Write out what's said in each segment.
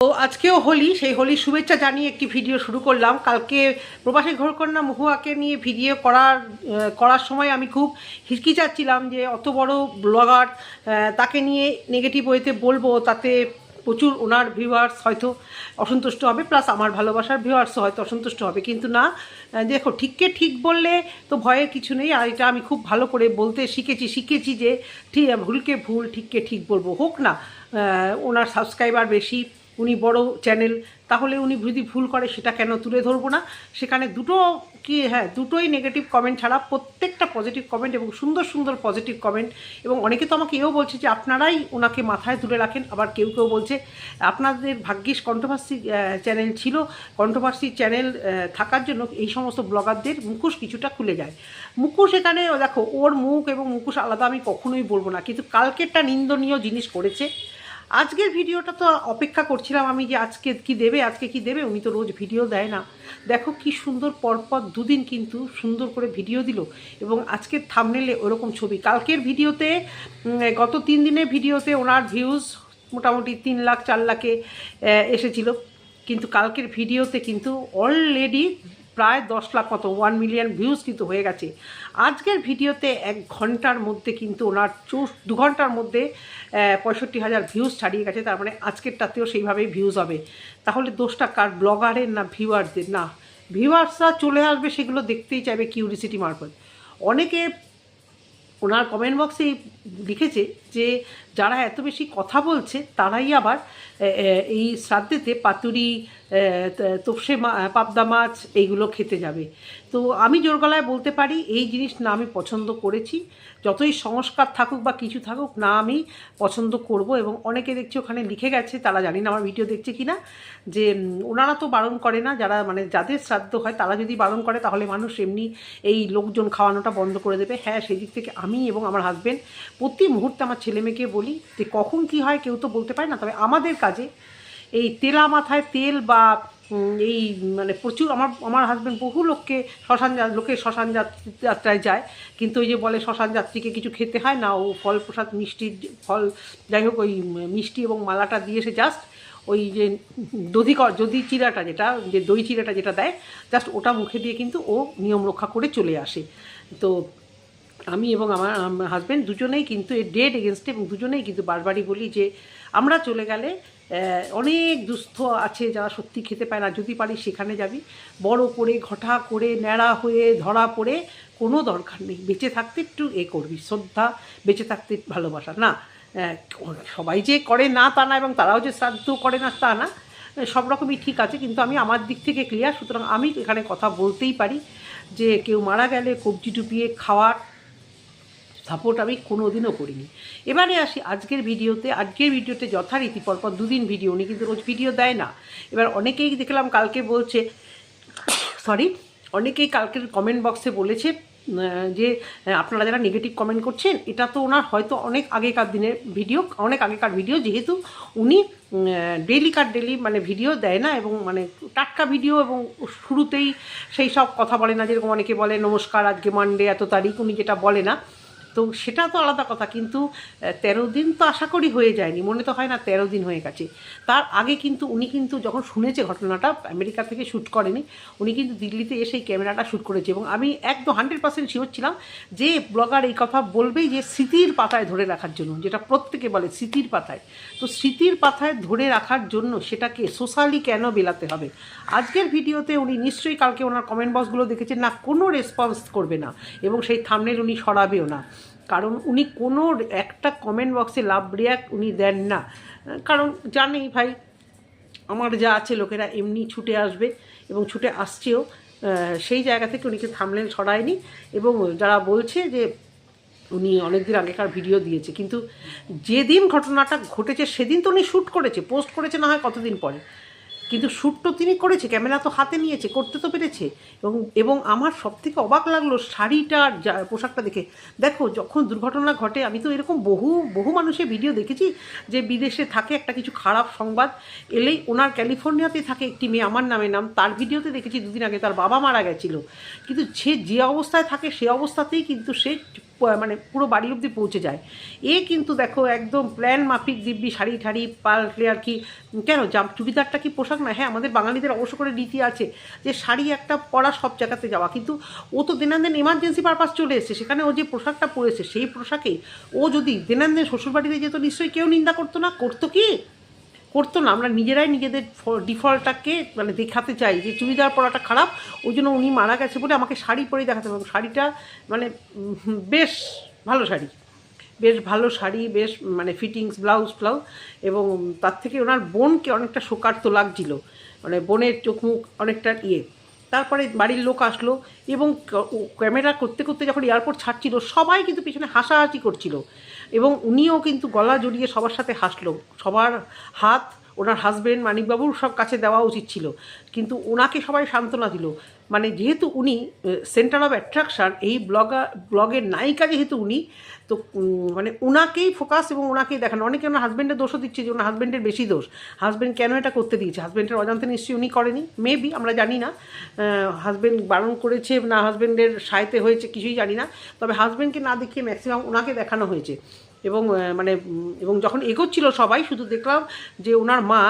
তো আজকেও হোলি, সেই হোলির শুভেচ্ছা জানিয়ে একটি ভিডিও শুরু করলাম। কালকে প্রবাসী ঘরকন্যা মহুয়াকে নিয়ে ভিডিও করার সময় আমি খুব হিচকিচাচ্ছিলাম যে অত বড় ব্লগার, তাকে নিয়ে নেগেটিভ ওয়েতে বলবো, তাতে প্রচুর ওনার ভিউয়ার্স হয়তো অসন্তুষ্ট হবে, প্লাস আমার ভালোবাসার ভিউয়ার্সও হয়তো অসন্তুষ্ট হবে। কিন্তু না, দেখো, ঠিককে ঠিক বললে তো ভয়ের কিছু নেই। আর এটা আমি খুব ভালো করে বলতে শিখেছি যে ঠিক ভুলকে ভুল, ঠিককে ঠিক বলবো। হোক না ওনার সাবস্ক্রাইবার বেশি, উনি বড় চ্যানেল, তাহলে উনি যদি ভুল করে সেটা কেন তুলে ধরবো না? সেখানে দুটোই নেগেটিভ কমেন্ট ছাড়া প্রত্যেকটা পজিটিভ কমেন্ট, এবং সুন্দর সুন্দর পজিটিভ কমেন্ট। এবং অনেকে তো আমাকে এও বলছে যে আপনারাই ওনাকে মাথায় তুলে রাখেন। আবার কেউ কেউ বলছে আপনাদের ভাগ্যিস কন্ট্রোভার্সি চ্যানেল ছিল, কন্ট্রোভার্সি চ্যানেল থাকার জন্য এই সমস্ত ব্লগারদের মুখোশ কিছুটা খুলে যায়। মুখোশ এখানে দেখো, ওর মুখ এবং মুখোশ আলাদা আমি কখনোই বলবো না, কিন্তু কালকেরটা নিন্দনীয় জিনিস করেছে। আজকের ভিডিওটা তো অপেক্ষা করছিলাম আমি যে আজকে কি দেবে। উনি তো রোজ ভিডিও দেয় না। দেখো কি সুন্দর, পরপর দুদিন কিন্তু সুন্দর করে ভিডিও দিল, এবং আজকের থাম্বনেলে ওরকম ছবি। কালকের ভিডিওতে, গত 3 দিনের ভিডিওতে ওনার ভিউজ মোটামুটি 3 লাখ 4 লাখে এসেছিল, কিন্তু কালকের ভিডিওতে কিন্তু অলরেডি প্রায় 10 লাখ মতো, 1 মিলিয়ন ভিউজ কিন্তু হয়ে গেছে। আজকের ভিডিওতে 1 ঘন্টার মধ্যে কিন্তু ওনার 2 ঘন্টার মধ্যে 65,000 ভিউজ ছাড়িয়ে গেছে। তার মানে আজকেরটাতেও সেইভাবেই ভিউজ হবে। তাহলে দোষটা কার? ব্লগারের না ভিউয়ার্সদের? না, ভিউয়ার্সরা চলে আসবে, সেগুলো দেখতেই চাইবে কিউরিসিটি মারফত। অনেকে ওনার কমেন্ট বক্সে লিখেছে যে যারা এত বেশি কথা বলছে তারাই আবার এই শ্রাদ্ধেতে পাতুরি, তোপসে পাবদা মাছ এইগুলো খেতে যাবে। তো আমি জোর গলায় বলতে পারি এই জিনিস না আমি পছন্দ করেছি। যতই সংস্কার থাকুক বা কিছু থাকুক না, আমি পছন্দ করব। এবং অনেকে দেখছি ওখানে লিখে গেছে, তারা জানি না আমার ভিডিও দেখছে কি না, যে ওনারা তো বারণ করে না, যারা মানে যাদের শ্রাদ্ধ হয় তারা যদি বারণ করে তাহলে মানুষ এমনি এই লোকজন খাওয়ানোটা বন্ধ করে দেবে। হ্যাঁ, সেই দিক থেকে আমি এবং আমার হাজব্যান্ড প্রতি মুহূর্তে আমার ছেলে মেয়েকে বলি যে কখন কি হয় কেউ তো বলতে পারে না। তবে আমাদের কাজে এই তেলা মাথায় তেল বা এই মানে প্রচুর, আমার হাজব্যান্ড বহু লোককে শ্মশান যাত্রায় যায়, কিন্তু ওই যে বলে শ্মশান যাত্রীকে কিছু খেতে হয় না, ও ফল প্রসাদ যাই হোক, ওই মিষ্টি এবং মালাটা দিয়ে সে জাস্ট ওই যে দধি চিরাটা, যে দই চিরাটা যেটা দেয়, জাস্ট ওটা মুখে দিয়ে কিন্তু ও নিয়ম রক্ষা করে চলে আসে। তো আমি এবং আমার হাজব্যান্ড দুজনেই কিন্তু এর ডেড এগেনস্টে, এবং দুজনেই কিন্তু বারবারই বলি যে আমরা চলে গেলে অনেক দুস্থ আছে যারা সত্যি খেতে পায় না, যদি পারি সেখানে যাবি। বড় করে ঘটা করে ন্যাড়া হয়ে ধরা পড়ে কোনো দরকার নেই। বেঁচে থাকতে একটু করবি শ্রদ্ধা, বেঁচে থাকতে ভালোবাসা। না, সবাই যে করে না তা না, এবং তারাও যে শ্রাদ্ধ করে না তা না, সব রকমই ঠিক আছে, কিন্তু আমি আমার দিক থেকে ক্লিয়ার। সুতরাং আমি এখানে কথা বলতেই পারি যে কেউ মারা গেলে কবজি টুপিয়ে খাওয়ার সাপোর্ট আমি কোনো দিনও করিনি। এবারে আসি আজকের ভিডিওতে যথারীতি পরপর 2 দিন ভিডিও, উনি কিন্তু রোজ ভিডিও দেয় না। এবার অনেকেই দেখলাম কালকে বলছে, অনেকেই কালকের কমেন্ট বক্সে বলেছে যে আপনারা যারা নেগেটিভ কমেন্ট করছেন, এটা তো ওনার হয়তো অনেক আগেকার ভিডিও, যেহেতু উনি ডেলি মানে ভিডিও দেয় না, এবং মানে টাটকা ভিডিও, এবং শুরুতেই সেই সব কথা বলে না, যেরকম অনেকে বলে নমস্কার আজকে মানডে এত তারিখ, উনি যেটা বলে না। তো সেটা তো আলাদা কথা, কিন্তু 13 দিন তো আশা করি হয়ে যায়নি, মনে তো হয় না 13 দিন হয়ে গেছে। তার আগে কিন্তু উনি কিন্তু যখন শুনেছে ঘটনাটা, আমেরিকা থেকে শ্যুট করেনি, উনি কিন্তু দিল্লিতে এসে এই ক্যামেরাটা শ্যুট করেছে। এবং আমি একদম 100% শিওর ছিলাম যে ব্লগার এই কথা বলবেই, যে স্মৃতির পাতায় ধরে রাখার জন্য, যেটা প্রত্যেকে বলে স্মৃতির পাতায়। তো স্মৃতির পাতায় ধরে রাখার জন্য সেটাকে সোশ্যালি কেন বেলাতে হবে? আজকের ভিডিওতে উনি নিশ্চয়ই কালকে ওনার কমেন্ট বক্সগুলো দেখেছেন না, কোনো রেসপন্স করবে না, এবং সেই থাম্বনেল উনি সরাবেও না। কারণ উনি কোনো একটা কমেন্ট বক্সে লাভ রিয়াক্ট উনি দেন না, কারণ জানেই ভাই আমার যা আছে লোকেরা এমনি ছুটে আসবে, এবং ছুটে আসছেও। সেই জায়গা থেকে উনি কিন্তু থাম্বনেল ছড়ায়নি। এবং যারা বলছে যে উনি অনেক দিন আগেকার ভিডিও দিয়েছে, কিন্তু যেদিন ঘটনাটা ঘটেছে সেদিন তো উনি শ্যুট করেছে, পোস্ট করেছে না হয় কতদিন পরে, কিন্তু শ্যুট তো তিনি করেছে, ক্যামেরা তো হাতে নিয়েছে, করতে তো পেরেছে। এবং আমার সবথেকে অবাক লাগলো শাড়িটার পোশাকটা দেখে। দেখো, যখন দুর্ঘটনা ঘটে, আমি তো এরকম বহু মানুষের ভিডিও দেখেছি যে বিদেশে থাকে, একটা কিছু খারাপ সংবাদ এলেই, ওনার ক্যালিফোর্নিয়াতে থাকে একটি মেয়ে, আমার নামে নাম, তার ভিডিওতে দেখেছি 2 দিন আগে তার বাবা মারা গেছিলো, কিন্তু সে যে অবস্থায় থাকে সে অবস্থাতেই কিন্তু সে মানে পুরো বাড়ি অবধি পৌঁছে যায়। এ কিন্তু দেখো একদম প্ল্যান মাফিক দিব্যি শাড়ি ঠাড়ি পাল্টে আর কি। কেন চুড়িদারটা কি পোশাক না? হ্যাঁ, আমাদের বাঙালিদের অবশ্য করে রীতি আছে যে শাড়ি একটা পরা সব জায়গাতে যাওয়া, কিন্তু ও তো দিনান্দিন এমার্জেন্সি পারপাস চলে এসেছে, সেখানে ও যে পোশাকটা পরেছে সেই পোশাকেই ও যদি দিনান্দিন শ্বশুরবাড়িতে যেত নিশ্চয়ই কেউ নিন্দা করতো না। করতো কি? করতো না। আমরা নিজেরাই নিজেদের ডিফল্টটাকে মানে দেখাতে চাই যে চুড়িদার পরাটা খারাপ, ওই জন্য উনি মারা গেছে বলে আমাকে শাড়ি পরেই দেখাতে হবে। শাড়িটা মানে বেশ ভালো শাড়ি, বেশ ভালো শাড়ি, বেশ মানে ফিটিংস, ব্লাউজ ফ্লাউজ, এবং তার থেকে ওনার বোনকে অনেকটা শোকার্ত লাগছিল, মানে বোনের চোখ মুখ অনেকটা ইয়ে। তারপরে বাড়ির লোক আসলো এবং ক্যামেরা করতে করতে যখন এয়ারপোর্ট ছাড়ছিল সবাই কিন্তু পিছনে হাসাহাসি করছিল, এবং উনিও কিন্তু গলা জড়িয়ে সবার সাথে হাসলো। সবার হাত ওনার হাজব্যান্ড মানিকবাবুর সব কাছে দেওয়া উচিত ছিল, কিন্তু ওনাকে সবাই সান্ত্বনা দিল। মানে যেহেতু উনি সেন্টার অফ অ্যাট্রাকশান, এই ব্লগের নায়িকা যেহেতু উনি, তো মানে ওনাকেই ফোকাস এবং ওনাকেই দেখানো। অনেকে ওনার হাজব্যান্ডের দোষও দিচ্ছে যে ওনার হাজব্যান্ডের বেশি দোষ, হাজব্যান্ড কেন এটা করতে দিয়েছে, হাজব্যান্ডের অজান্তে নিশ্চয়ই উনি করেনি, মেবি, আমরা জানি না হাজব্যান্ড বারণ করেছে না হাজব্যান্ডের সাইতে হয়েছে কিছুই জানি না, তবে হাজব্যান্ডকে না দেখিয়ে ম্যাক্সিমাম ওনাকে দেখানো হয়েছে। এবং মানে এবং যখন এগোচ্ছিল সবাই শুধু দেখলাম যে ওনার মা,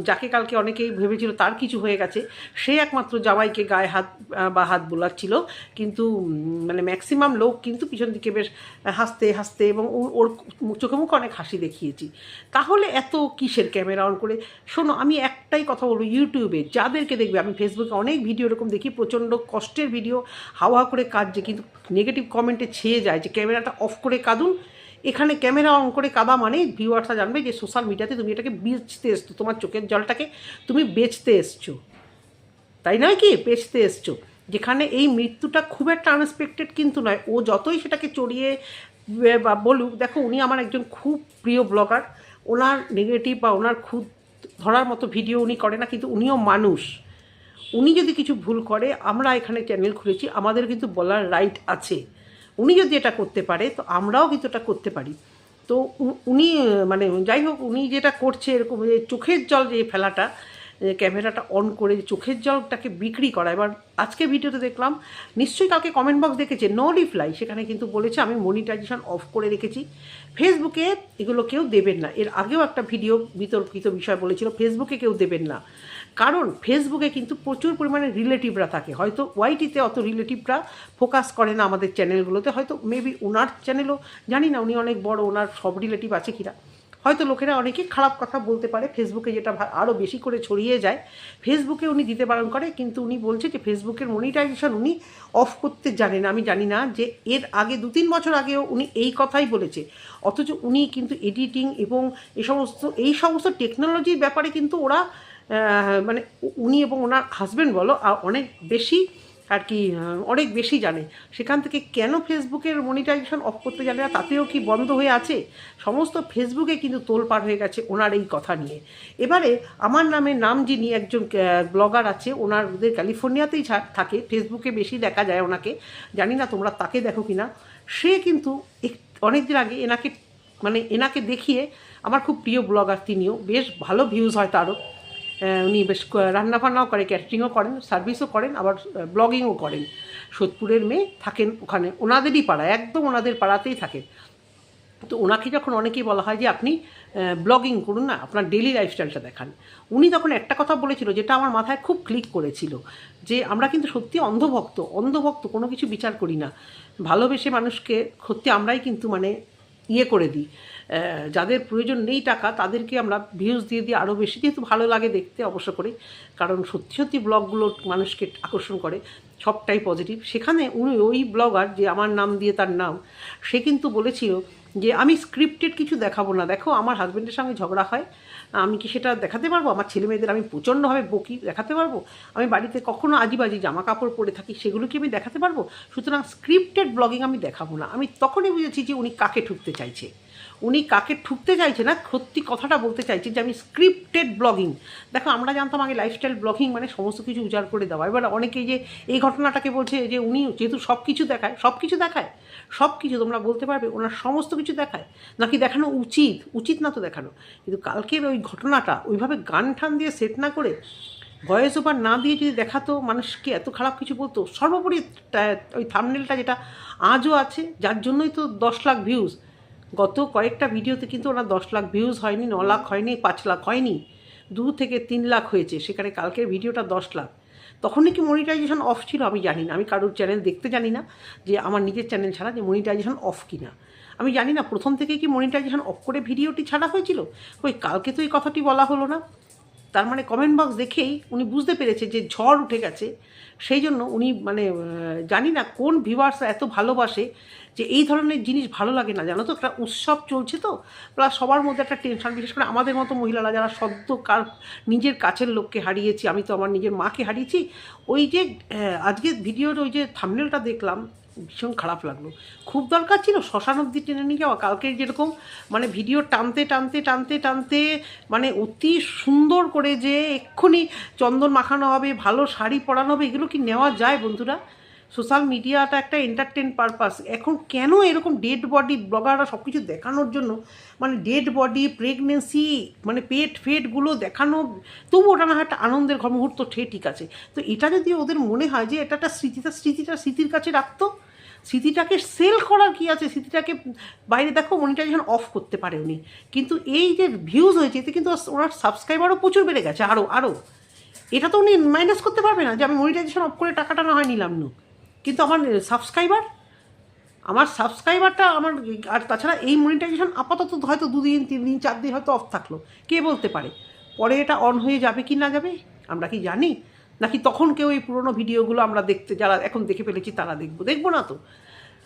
যাকে কালকে অনেকেই ভেবেছিল তার কিছু হয়ে গেছে, সে একমাত্র জামাইকে গায়ে হাত বা হাত বোলাচ্ছিল, কিন্তু মানে ম্যাক্সিমাম লোক কিন্তু পিছন দিকে বেশ হাসতে হাসতে, এবং ওর চোখে মুখে অনেক হাসি দেখিয়েছি। তাহলে এত কিসের ক্যামেরা অন করে? শোনো, আমি একটাই কথা বলবো, ইউটিউবে যাদেরকে দেখবে, আমি ফেসবুকে অনেক ভিডিও এরকম দেখি, প্রচণ্ড কষ্টের ভিডিও, হাওয়া করে কাঁদছে, কিন্তু নেগেটিভ কমেন্টে ছেয়ে যায় যে ক্যামেরাটা অফ করে কাঁদুন। এখানে ক্যামেরা অন করে কাঁদা মানে ভিউয়ার্সরা জানবে যে সোশ্যাল মিডিয়াতে তুমি এটাকে বেচতে এসছো, তোমার চোখের জলটাকে তুমি বেচতে এসছো, তাই নয় কি? বেচতে এসছো, যেখানে এই মৃত্যুটা খুব একটা আনএক্সপেক্টেড কিন্তু নয়। ও যতই সেটাকে চড়িয়ে বা বলুক, দেখো উনি আমার একজন খুব প্রিয় ব্লগার, ওনার নেগেটিভ বা ওনার খুব ধরার মতো ভিডিও উনি করে না, কিন্তু উনিও মানুষ। উনি যদি কিছু ভুল করে, আমরা এখানে চ্যানেল খুলেছি, আমাদের কিন্তু বলার রাইট আছে। উনি যদি এটা করতে পারে তো আমরাও কিন্তু এটা করতে পারি। তো উনি মানে যাই হোক, উনি যেটা করছে এরকম চোখের জল যে ফেলাটা, ক্যামেরাটা অন করে চোখের জলটাকে বিক্রি করা। এবার আজকে ভিডিওতে দেখলাম, নিশ্চয়ই কালকে কমেন্ট বক্স দেখেছে, নো রিপ্লাই, সেখানে কিন্তু বলেছে আমি মনিটাইজেশন অফ করে রেখেছি, ফেসবুকে এগুলো কেউ দেবেন না। এর আগেও একটা ভিডিও বিতর্কিত বিষয় বলেছিল ফেসবুকে কেউ দেবেন না, কারণ ফেসবুকে কিন্তু প্রচুর পরিমাণে রিলেটিভরা থাকে, হয়তো ওয়াইটিতে অত রিলেটিভরা ফোকাস করে না আমাদের চ্যানেলগুলোতে, হয়তো মেবি ওনার চ্যানেলও জানি না, উনি অনেক বড়, ওনার সব রিলেটিভ আছে কিনা, হয়তো লোকেরা অনেকে খারাপ কথা বলতে পারে ফেসবুকে, যেটা আরও বেশি করে ছড়িয়ে যায়। ফেসবুকে উনি দিতে বারণ করে, কিন্তু উনি বলছে যে ফেসবুকের মনিটাইজেশন উনি অফ করতে জানেন। আমি জানি না যে এর আগে 2-3 বছর আগেও উনি এই কথাই বলেছে, অথচ উনি কিন্তু এডিটিং এবং এই সমস্ত টেকনোলজির ব্যাপারে কিন্তু ওরা মানে উনি এবং ওনার হাজব্যান্ড বলো অনেক বেশি আর কি, অনেক বেশি জানে। সেখান থেকে কেন ফেসবুকের মনিটাইজেশন অফ করতে জানে না? তাতেও কি বন্ধ হয়ে আছে? সমস্ত ফেসবুকে কিন্তু তোলপাড় হয়ে গেছে ওনার এই কথা নিয়ে। এবারে আমার নাম যিনি একজন ব্লগার আছে, ওদের ক্যালিফোর্নিয়াতেই থাকে, ফেসবুকে বেশি দেখা যায় ওনাকে, জানি না তোমরা তাকে দেখো কি না। সে কিন্তু অনেক দিন আগে এনাকে দেখিয়ে, আমার খুব প্রিয় ব্লগার তিনিও, বেশ ভালো ভিউজ হয় তারও, উনি বেশ রান্নাবান্নাও করে, ক্যাটারিংও করেন, সার্ভিসও করেন, আবার ব্লগিংও করেন। সোদপুরের মেয়ে, থাকেন ওখানে ওনাদেরই পাড়ায়, একদম ওনাদের পাড়াতেই থাকেন। তো ওনাকে যখন অনেকেই বলা হয় যে আপনি ব্লগিং করুন না, আপনার ডেলি লাইফস্টাইলটা দেখান, উনি তখন একটা কথা বলেছিল যেটা আমার মাথায় খুব ক্লিক করেছিল, যে আমরা কিন্তু সত্যি অন্ধভক্ত, কোনো কিছু বিচার করি না, ভালোবেসে মানুষকে সত্যি আমরাই কিন্তু মানে করে দিই, যাদের প্রয়োজন নেই টাকা তাদেরকে আমরা ভিউজ দিয়ে দিই আরও বেশি, যেহেতু ভালো লাগে দেখতে অবশ্য করে, কারণ সত্যি ব্লগগুলো মানুষকে আকর্ষণ করে, সবটাই পজিটিভ। সেখানে ওই ব্লগার, যে আমার নাম দিয়ে তার নাম, সে কিন্তু বলেছিল যে আমি স্ক্রিপ্টেড কিছু দেখাবো না, দেখো আমার হাজব্যান্ডের সঙ্গে ঝগড়া হয়, আমি কি সেটা দেখাতে পারবো? আমার ছেলে মেয়েদের আমি প্রচণ্ডভাবে বকি, দেখাতে পারবো? আমি বাড়িতে কখনো আজিবাজি জামা কাপড় পরে থাকি, সেগুলো কি আমি দেখাতে পারবো? সুতরাং স্ক্রিপ্টেড ব্লগিং আমি দেখাবো না। আমি তখনই বুঝেছি যে উনি কাকে ঠুকতে চাইছে। উনি কাকে ঠুকতে চাইছে না, সত্যি কথাটা বলতে চাইছে যে আমি স্ক্রিপ্টেড ব্লগিং। দেখো আমরা জানতাম আগে লাইফস্টাইল ব্লগিং মানে সমস্ত কিছু উজাড় করে দেওয়া, এবার অনেকেই যে এই ঘটনাটাকে বলছে যে উনি যেহেতু সব কিছু দেখায়, সব কিছু তোমরা বলতে পারবে ওনার সমস্ত কিছু দেখায়, নাকি দেখানো উচিত না তো দেখানো। কিন্তু কালকের ওই ঘটনাটা ওইভাবে গান ঠান দিয়ে সেট না করে ভয়েস ওভার না দিয়ে যদি দেখাতো মানুষকে এত খারাপ কিছু বলতো। সর্বোপরি ওই থাম্বনেলটা যেটা আজও আছে, যার জন্যই তো 10 লাখ ভিউজ। গত কয়েকটা ভিডিওতে কিন্তু ওনার 10 লাখ ভিউজ হয়নি, 9 লাখ হয়নি, 5 লাখ হয়নি, 2 থেকে 3 লাখ হয়েছে, সেখানে কালকের ভিডিওটা 10 লাখ। তখনই কি মনিটাইজেশন অফ ছিল আমি জানি না, আমি কারোর চ্যানেল দেখতে জানি না যে আমার নিজের চ্যানেল ছাড়া যে মনিটাইজেশন অফ কিনা আমি জানি না। প্রথম থেকে কি মনিটাইজেশন অফ করে ভিডিওটি ছাড়া হয়েছিল? ওই কালকে তো এই কথাটি বলা হলো না। তার মানে কমেন্ট বক্স দেখেই উনি বুঝতে পেরেছে যে ঝড় উঠে গেছে। সেই জন্য উনি মানে জানি না কোন ভিউয়ার্সরা এত ভালোবাসে যে এই ধরনের জিনিস ভালো লাগে না, জানো তো, একটা উৎসব চলছে তো, প্লাস সবার মধ্যে একটা টেনশন, বিশেষ করে আমাদের মতো মহিলারা যারা সদ্য নিজের কাছের লোককে হারিয়েছি। আমি তো আমার নিজের মাকে হারিয়েছি। ওই যে আজকে ভিডিওর ওই যে থাম্বনেলটা দেখলাম, ভীষণ খারাপ লাগলো। খুব দরকার ছিল শ্মশান অবধি টেনে নিয়ে যাওয়া। কালকের যেরকম মানে ভিডিও টানতে টানতে টানতে টানতে মানে অতি সুন্দর করে যে এক্ষুনি চন্দন মাখানো হবে, ভালো শাড়ি পরানো হবে, এগুলো কি নেওয়া যায় বন্ধুরা? সোশ্যাল মিডিয়াটা একটা এন্টারটেন পারপাস। এখন কেন এরকম ডেড বডি ব্লগাররা সব কিছু দেখানোর জন্য, মানে ডেড বডি, প্রেগনেন্সি, মানে পেটগুলো দেখানো, তবু ওটা না হয় একটা আনন্দের মুহূর্ত, ঠিক আছে। তো এটা যদি ওদের মনে হয় যে এটা একটা স্মৃতির কাছে রাখতো, স্মৃতিটাকে সেল করার কি আছে, স্মৃতিটাকে বাইরে দেখো মনিটাইজেশন অফ করতে পারে উনি, কিন্তু এই যে ভিউজ হয়েছে এতে কিন্তু ওনার সাবস্ক্রাইবারও প্রচুর বেড়ে গেছে, আরও। এটা তো উনি মাইনাস করতে পারবে না যে আমি মনিটাইজেশন অফ করে টাকাটা না হয় নিলাম না, কিন্তু আমার সাবস্ক্রাইবারটা আমার, আর তাছাড়া এই মনিটাইজেশন আপাতত হয়তো 2 দিন 3 দিন 4 দিন হয়তো অফ থাকলো, কে বলতে পারে পরে এটা অন হয়ে যাবে কি না যাবে, আমরা কি জানি? নাকি তখন কেউ এই পুরোনো ভিডিওগুলো আমরা দেখতে, যারা এখন দেখে ফেলেছি তারা দেখবো না তো।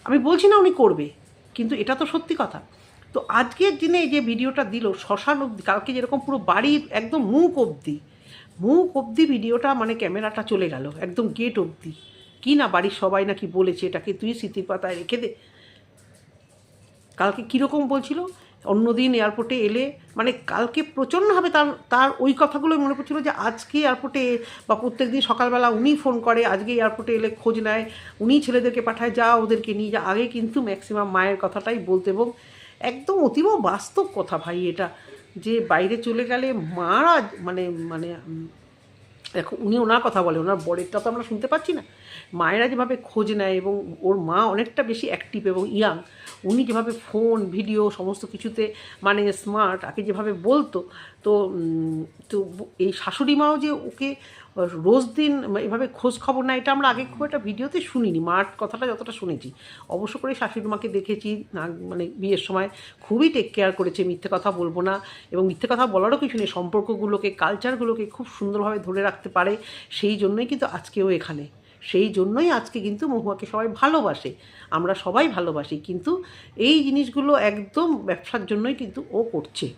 আমি বলছি না উনি করবে, কিন্তু এটা তো সত্যি কথা। তো আজকের দিনে যে ভিডিওটা দিল শ্মশান অবধি, কালকে যেরকম পুরো বাড়ির একদম মুখ অবধি ভিডিওটা, মানে ক্যামেরাটা চলে গেল একদম গেট অবধি। কি না বাড়ির সবাই নাকি বলেছে এটাকে তুই স্মৃতির পাতায় রেখে দে। কালকে কীরকম বলছিল, অন্যদিন এয়ারপোর্টে এলে, মানে কালকে প্রচণ্ডভাবে তার ওই কথাগুলোই মনে পড়ছিল যে আজকে এয়ারপোর্টে, বা প্রত্যেক দিন সকালবেলা উনি ফোন করে, আজকে এয়ারপোর্টে এলে খোঁজ নেয়, উনি ছেলেদেরকে পাঠায়, যা ওদেরকে নিয়ে যা। আগে কিন্তু ম্যাক্সিমাম মায়ের কথাটাই বলতে, এবং একদম অতীব বাস্তব কথা ভাই এটা, যে বাইরে চলে গেলে মারা মানে মানে এখন উনি ওনার কথা বলে, ওনার বরেরটা তো আমরা শুনতে পাচ্ছি না। মায়েরা যেভাবে খোঁজ নেয়, এবং ওর মা অনেকটা বেশি অ্যাক্টিভ এবং ইয়াং, উনি যেভাবে ফোন ভিডিও সমস্ত কিছুতে মানে স্মার্ট, আগে যেভাবে বলতো, তো তো এই শাশুড়ি মাও যে ওকে রোজ দিন এভাবে খোঁজ খবর নেয়, এটা আমরা আগে খুব একটা ভিডিওতে শুনিনি। মার কথাটা যতটা শুনেছি, অবশ্য করে শাশুড়ি মাকে দেখেছি, মানে বিয়ের সময় খুবই টেক কেয়ার করেছে, মিথ্যে কথা বলবো না, এবং মিথ্যে কথা বলারও কিছু নেই, সম্পর্কগুলোকে, কালচারগুলোকে খুব সুন্দরভাবে ধরে রাখতে পারে। সেই জন্যই কিন্তু আজকেও এখানে, সেই জন্যই আজকে কিন্তু মহুয়াকে সবাই ভালোবাসে, আমরা সবাই ভালোবাসি, কিন্তু এই জিনিসগুলো একদম ব্যবসার জন্যই কিন্তু ও করছে।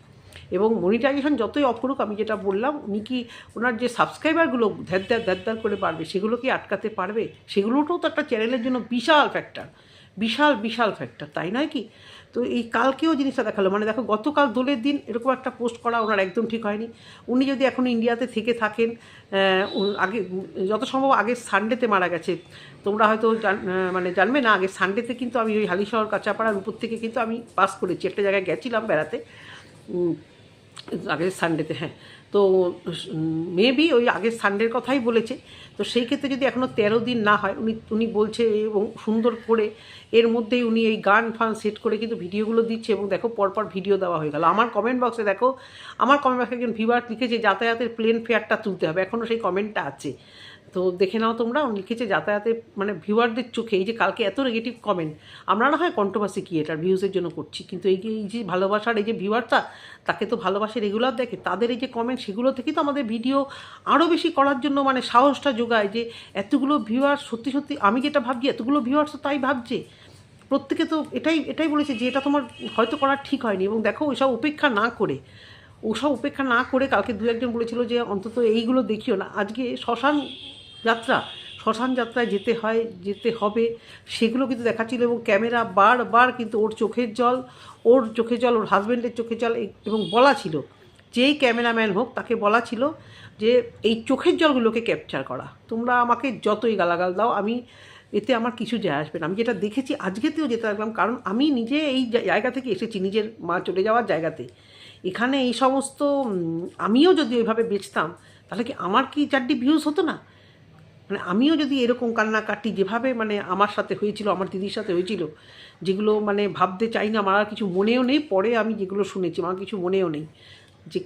এবং মনিটাইজেশন যতই অফ করুক, আমি যেটা বললাম, উনি কি ওনার যে সাবস্ক্রাইবারগুলো ধ্যার করে বাড়বে, সেগুলো কি আটকাতে পারবে? সেগুলোটাও তো একটা চ্যানেলের জন্য বিশাল ফ্যাক্টর, তাই নয় কি? তো এই কালকেও জিনিসটা দেখালো, মানে দেখো গতকাল দোলের দিন এরকম একটা পোস্ট করা ওনার একদম ঠিক হয়নি। উনি যদি এখনও ইন্ডিয়াতে থেকে থাকেন, আগে যত সম্ভব আগের সানডেতে মারা গেছে, তোমরা হয়তো মানে জানবে না, আগের সানডেতে কিন্তু আমি ওই হালিশহর কাঁচাপাড়ার উপর থেকে কিন্তু আমি পাস করেছি, একটা জায়গায় গেছিলাম বেড়াতে আগের সানডেতে, হ্যাঁ। তো মেবি ওই আগের সানডের কথাই বলেছে। তো সেই ক্ষেত্রে যদি এখনও 13 দিন না হয়, উনি বলছে, এবং সুন্দর করে এর মধ্যেই উনি এই গান ফান সেট করে কিন্তু ভিডিওগুলো দিচ্ছে, এবং দেখো পরপর ভিডিও দেওয়া হয়ে গেল। আমার কমেন্ট বক্সে দেখো, একজন ভিউয়ার লিখেছে যাতায়াতের প্লেন ফেয়ারটা তুলতে হবে, এখনও সেই কমেন্টটা আছে, তো দেখে নাও তোমরা। লিখেছে যাতায়াতে, মানে ভিউয়ারদের চোখে এই যে কালকে এত নেগেটিভ কমেন্ট, আমরা না হয় কন্ট্রোভার্সি কি এটার ভিউজের জন্য করছি, কিন্তু এই যে ভালোবাসার এই যে ভিউয়ারটা, তাকে তো ভালোবাসে, রেগুলার দেখে, তাদের এই যে কমেন্ট, সেগুলো থেকেই তো আমাদের ভিডিও আরও বেশি করার জন্য মানে সাহসটা যোগায়, যে এতগুলো ভিউয়ার, সত্যি আমি যেটা ভাবছি এতগুলো ভিউয়ার্স তো তাই ভাবছে। প্রত্যেকে তো এটাই বলেছে যে এটা তোমার হয়তো করা ঠিক হয়নি, এবং দেখো ওসব উপেক্ষা না করে কালকে 2-1 জন বলেছিল যে অন্তত এইগুলো দেখিও না। আজকে শ্মশান যাত্রায় যেতে হবে, সেগুলো কিন্তু দেখাচ্ছিল, এবং ক্যামেরা বারবার কিন্তু ওর চোখের জল, ওর হাজব্যান্ডের চোখের জল, এবং বলা ছিল যেই ক্যামেরাম্যান হোক তাকে বলা ছিল যে এই চোখের জলগুলোকে ক্যাপচার করা। তোমরা আমাকে যতই গালাগাল দাও, আমি এতে আমার কিছু যায় আসবে না। আমি যেটা দেখেছি আজকেতেও যেতে লাগলাম, কারণ আমি নিজে এই জায়গা থেকে এসেছি, নিজের মা চলে যাওয়ার জায়গাতে। এখানে এই সমস্ত, আমিও যদি ওইভাবে বেচতাম, তাহলে কি আমার কি 4টি ভিউজ হতো না? মানে আমিও যদি এরকম কান্নাকাটি যেভাবে মানে আমার সাথে হয়েছিল, আমার দিদির সাথে হয়েছিল, যেগুলো মানে ভাবতে চাই না, আমার আর কিছু মনেও নেই। পরে আমি যেগুলো শুনেছি আমার কিছু মনেও নেই যে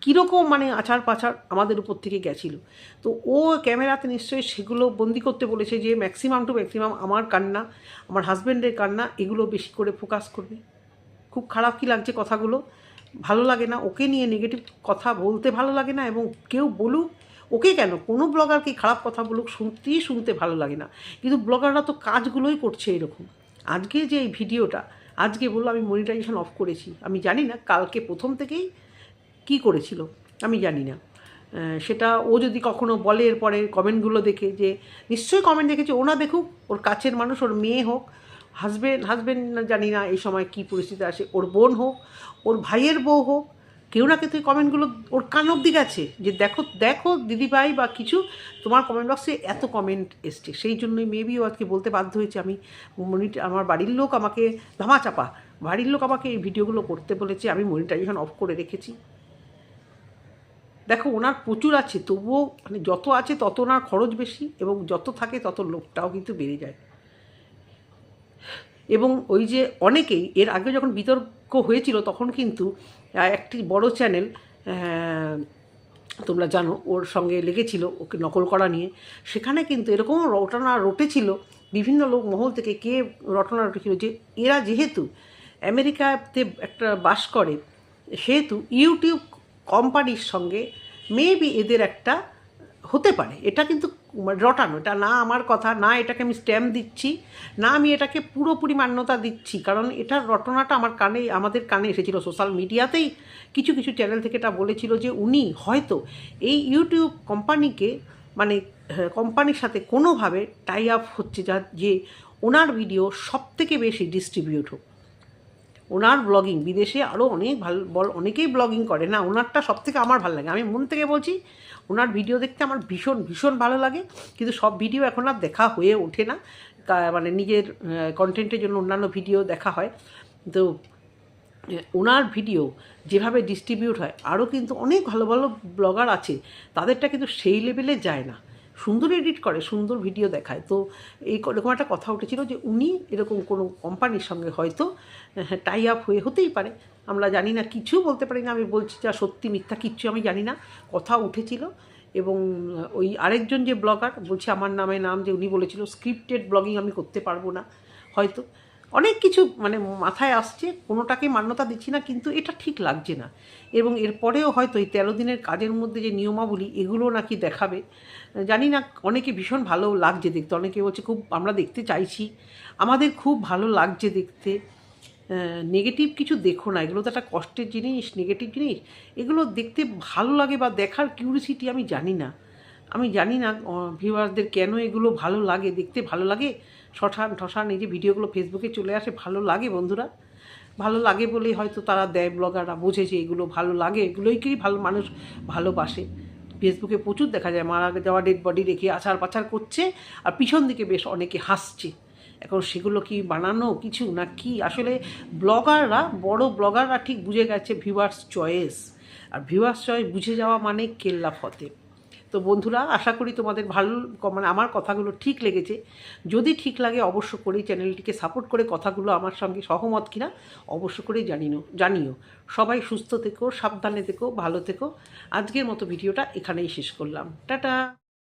কীরকম মানে আচার পাচার আমাদের উপর থেকে গেছিলো। তো ও ক্যামেরাতে নিশ্চয়ই সেগুলো বন্দি করতে বলেছে যে ম্যাক্সিমাম টু ম্যাক্সিমাম আমার কান্না, আমার হাজব্যান্ডের কান্না, এগুলো বেশি করে ফোকাস করবে। খুব খারাপ কি লাগছে কথাগুলো, ভালো লাগে না। ওকে নিয়ে নেগেটিভ কথা বলতে ভালো লাগে না, এবং কেউ বলুক, ওকে কেন, কোনো ব্লগারকে খারাপ কথা বলুক শুনতে ভালো লাগে না। কিন্তু ব্লগাররা তো কাজগুলোই করছে এরকম। আজকে যে এই ভিডিওটা, আজকে বললো আমি মনিটাইজেশন অফ করেছি, আমি জানি না কালকে প্রথম থেকেই কি করেছিল, আমি জানি না। সেটা ও যদি কখনো বলে এরপরে কমেন্টগুলো দেখে, যে নিশ্চয়ই কমেন্ট দেখেছে, ও না দেখুক, ওর কাছের মানুষ, ওর মেয়ে হোক, হাজব্যান্ড জানি না এই সময় কী পরিস্থিতি আসে, ওর বোন হোক, ওর ভাইয়ের বউ হোক, কেউ না কেউ কমেন্টগুলো ওর কান অবধি গেছে যে দেখো দিদিভাই বা কিছু, তোমার কমেন্ট বক্সে এত কমেন্ট এসছে। সেই জন্যই মেবি ও আজকে বলতে বাধ্য হয়েছে। আমার বাড়ির লোক আমাকে ধামাচাপা, বাড়ির লোক আমাকে এই ভিডিওগুলো করতে বলেছে, আমি মনিটাইজেশন অফ করে রেখেছি। দেখো ওনার প্রচুর আছে, তবুও মানে যত আছে তত ওনার খরচ বেশি, এবং যত থাকে তত লোকটাও কিন্তু বেড়ে যায়। এবং ওই যে অনেকেই এর আগে যখন বিতর্ক হয়েছিল তখন কিন্তু একটি বড় চ্যানেল, তোমরা জানো, ওর সঙ্গে লেগেছিল ওকে নকল করা নিয়ে। সেখানে কিন্তু এরকম রটনা রটেছিল বিভিন্ন লোক মহল থেকে, কে রটনা রটেছিল যে এরা যেহেতু আমেরিকাতে একটা বাস করে, সেহেতু ইউটিউব কোম্পানির সঙ্গে মেবি এদের একটা হতে পারে। এটা কিন্তু রটানো, এটা না আমার কথা না, এটাকে আমি স্ট্যাম্প দিচ্ছি না, আমি এটাকে পুরোপুরি মান্যতা দিচ্ছি, কারণ এটার রটনাটা আমাদের কানে এসেছিল সোশ্যাল মিডিয়াতেই। কিছু কিছু চ্যানেল থেকে এটা বলেছিল যে উনি হয়তো এই ইউটিউব কোম্পানিকে মানে কোম্পানির সাথে কোনোভাবে টাই আপ হচ্ছে, যে ওনার ভিডিও সবথেকে বেশি ডিস্ট্রিবিউট হোক। ওনার ব্লগিং বিদেশে আরও অনেক অনেকেই ব্লগিং করে না, ওনারটা সবথেকে আমার ভালো লাগে। আমি মন থেকে বলছি, ওনার ভিডিও দেখতে আমার ভীষণ ভীষণ ভালো লাগে। কিন্তু সব ভিডিও এখন আর দেখা হয়ে ওঠে না, মানে নিজের কন্টেন্টের জন্য অন্যান্য ভিডিও দেখা হয়। তো ওনার ভিডিও যেভাবে ডিস্ট্রিবিউট হয়, আরও কিন্তু অনেক ভালো ভালো ব্লগার আছে, তাদেরটা কিন্তু সেই লেভেলে যায় না। সুন্দর এডিট করে, সুন্দর ভিডিও দেখায়। তো এরকম একটা কথা উঠেছিল যে উনি এরকম কোনো কোম্পানির সঙ্গে হয়তো টাই আপ হতেই পারে, আমরা জানি না, কিছু বলতে পারি না। আমি বলছি যা সত্যি মিথ্যা কিচ্ছু আমি জানি না, কথা উঠেছিল। এবং ওই আরেকজন যে ব্লগার বলছে আমার নাম, যে উনি বলেছিল স্ক্রিপ্টেড ব্লগিং আমি করতে পারবো না, হয়তো অনেক কিছু মানে মাথায় আসছে, কোনোটাকে মান্যতা দিচ্ছি না, কিন্তু এটা ঠিক লাগছে না। এবং এরপরেও হয়তো এই 13 দিনের কাজের মধ্যে যে নিয়মাবলী, এগুলো নাকি দেখাবে, জানি না। অনেকে ভীষণ ভালো লাগছে দেখতে, অনেকে বলছে খুব আমরা দেখতে চাইছি, আমাদের খুব ভালো লাগছে দেখতে। নেগেটিভ কিছু দেখো না, এগুলো তো একটা কষ্টের জিনিস, নেগেটিভ জিনিস, এগুলো দেখতে ভালো লাগে বা দেখার কিউরিসিটি আমি জানি না। ভিউয়ারদের কেন এগুলো ভালো লাগে, দেখতে ভালো লাগে, ঠসান এই যে ভিডিওগুলো ফেসবুকে চলে আসে, ভালো লাগে বন্ধুরা, ভালো লাগে বলেই হয়তো তারা দেয়, ব্লগাররা বুঝেছে এগুলো ভালো লাগে, এগুলোইকেই মানুষ ভালোবাসে। ফেসবুকে প্রচুর দেখা যায় মারা যাওয়া ডেড বডি রেখে আছাড় পাছাড় করছে, আর পিছন দিকে বেশ অনেকে হাসছে। এখন সেগুলো কি বানানো কিছু না কি? আসলে ব্লগাররা, বড় ব্লগাররা ঠিক বুঝে গেছে ভিউয়ার্স চয়েস, আর ভিউয়ার্স চয়েস বুঝে যাওয়া মানে কেল্লা ফতে। তো বন্ধুরা, আশা করি তোমাদের ভালো, মানে আমার কথাগুলো ঠিক লেগেছে। যদি ঠিক লাগে অবশ্য করেই চ্যানেলটিকে সাপোর্ট করে কথাগুলো আমার সঙ্গে সহমত কিনা অবশ্য করেই জানিও। সবাই সুস্থ থেকো, সাবধানে থেকো, ভালো থেকো। আজকের মতো ভিডিওটা এখানেই শেষ করলাম, টাটা।